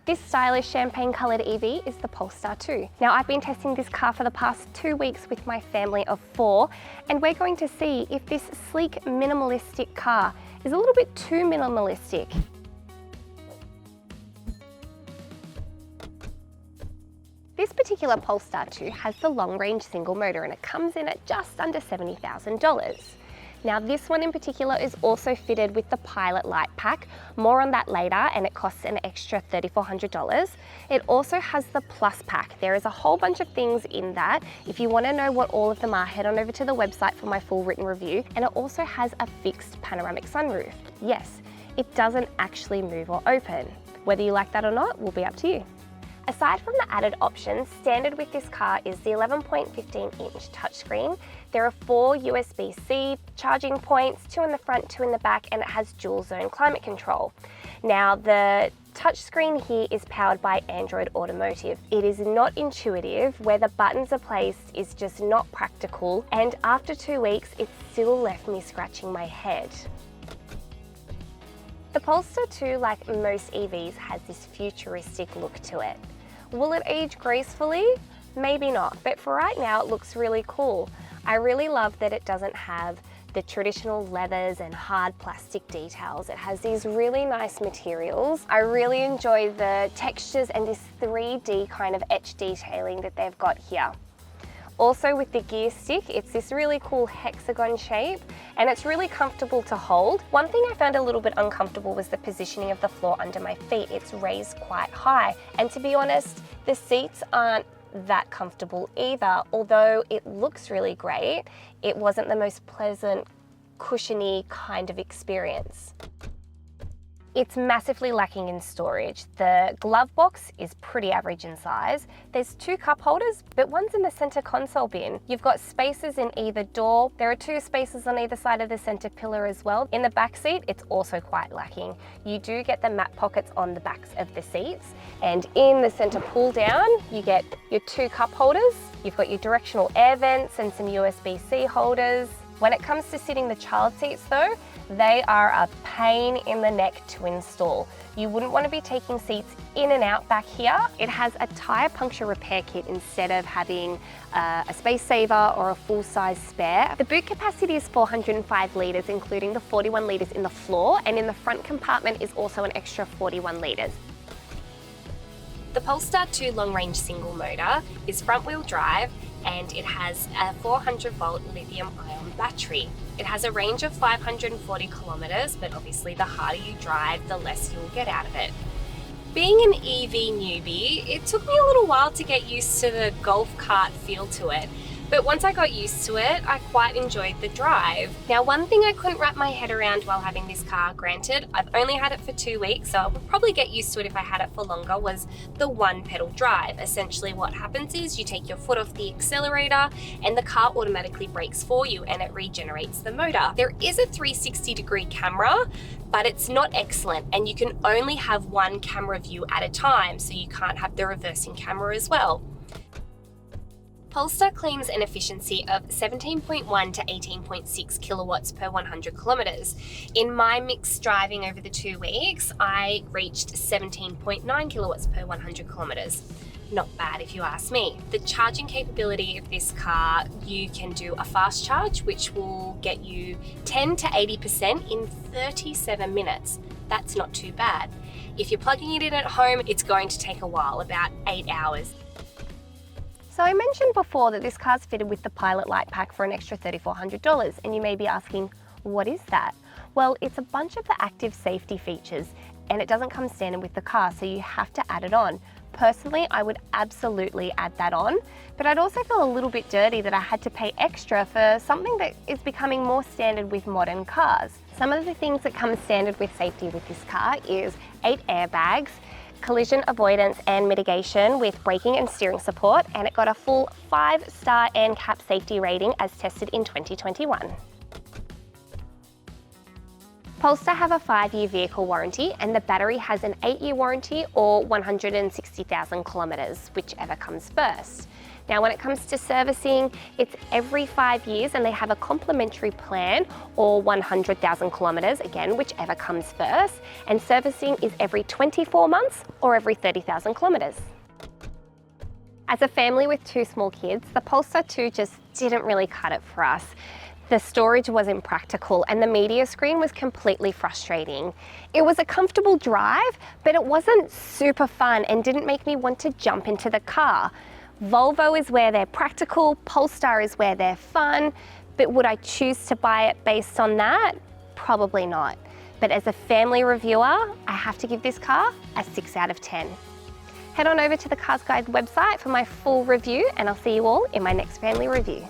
This stylish champagne coloured EV is the Polestar 2. Now I've been testing this car for the past 2 weeks with my family of 4, and we're going to see if this sleek minimalistic car is a little bit too minimalistic. This particular Polestar 2 has the long-range single motor and it comes in at just under $70,000. Now this one in particular is also fitted with the Pilot Light Pack, more on that later, and it costs an extra $3,400. It also has the Plus Pack. There is a whole bunch of things in that. If you want to know what all of them are, head on over to the website for my full written review. And it also has a fixed panoramic sunroof. Yes, it doesn't actually move or open. Whether you like that or not will be up to you. Aside from the added options, standard with this car is the 11.15-inch touchscreen. There are 4 USB-C charging points, 2 in the front, 2 in the back, and it has dual zone climate control. Now the touchscreen here is powered by Android Automotive. It is not intuitive, where the buttons are placed is just not practical, and after 2 weeks it still left me scratching my head. The Polestar 2, like most EVs, has this futuristic look to it. Will it age gracefully? Maybe not, but for right now it looks really cool. I really love that it doesn't have the traditional leathers and hard plastic details. It has these really nice materials. I really enjoy the textures and this 3D kind of etch detailing that they've got here. Also with the gear stick, it's this really cool hexagon shape and it's really comfortable to hold. One thing I found a little bit uncomfortable was the positioning of the floor under my feet. It's raised quite high, and to be honest, the seats aren't that comfortable either. Although it looks really great, it wasn't the most pleasant, cushiony kind of experience. It's massively lacking in storage. The glove box is pretty average in size. There's 2 cup holders, but one's in the center console bin. You've got spaces in either door. There are 2 spaces on either side of the center pillar as well. In the back seat, it's also quite lacking. You do get the mat pockets on the backs of the seats, and in the center pull down, you get your 2 cup holders. You've got your directional air vents and some USB-C holders. When it comes to sitting the child seats though, they are a pain in the neck to install. You wouldn't want to be taking seats in and out back here. It has a tyre puncture repair kit instead of having a space saver or a full-size spare. The boot capacity is 405 litres, including the 41 litres in the floor, and in the front compartment is also an extra 41 litres. The Polestar 2 long-range single motor is front-wheel drive, and it has a 400-volt lithium-ion battery. It has a range of 540 kilometres, but obviously the harder you drive, the less you'll get out of it. Being an EV newbie, it took me a little while to get used to the golf cart feel to it. But once I got used to it, I quite enjoyed the drive. Now, one thing I couldn't wrap my head around while having this car, granted, I've only had it for 2 weeks, so I would probably get used to it if I had it for longer, was the one pedal drive. Essentially what happens is you take your foot off the accelerator and the car automatically brakes for you and it regenerates the motor. There is a 360-degree camera, but it's not excellent, and you can only have one camera view at a time, so you can't have the reversing camera as well. Polestar claims an efficiency of 17.1 to 18.6 kilowatts per 100 kilometres. In my mixed driving over the 2 weeks, I reached 17.9 kilowatts per 100 kilometres. Not bad if you ask me. The charging capability of this car, you can do a fast charge, which will get you 10 to 80% in 37 minutes. That's not too bad. If you're plugging it in at home, it's going to take a while, about 8 hours. So I mentioned before that this car's fitted with the Pilot Light Pack for an extra $3,400, and you may be asking, what is that? Well, it's a bunch of the active safety features, and it doesn't come standard with the car, so you have to add it on. Personally, I would absolutely add that on, but I'd also feel a little bit dirty that I had to pay extra for something that is becoming more standard with modern cars. Some of the things that come standard with safety with this car is 8 airbags, collision avoidance and mitigation with braking and steering support, and it got a full 5-star NCAP safety rating as tested in 2021. Polestar have a 5-year vehicle warranty and the battery has an 8-year warranty or 160,000 kilometres, whichever comes first. Now when it comes to servicing, it's every 5 years and they have a complimentary plan or 100,000 kilometres, again, whichever comes first. And servicing is every 24 months or every 30,000 kilometres. As a family with 2 small kids, the Polestar 2 just didn't really cut it for us. The storage was impractical and the media screen was completely frustrating. It was a comfortable drive, but it wasn't super fun and didn't make me want to jump into the car. Volvo is where they're practical, Polestar is where they're fun, but would I choose to buy it based on that? Probably not. But as a family reviewer, I have to give this car a 6 out of 10. Head on over to the CarsGuide website for my full review and I'll see you all in my next family review.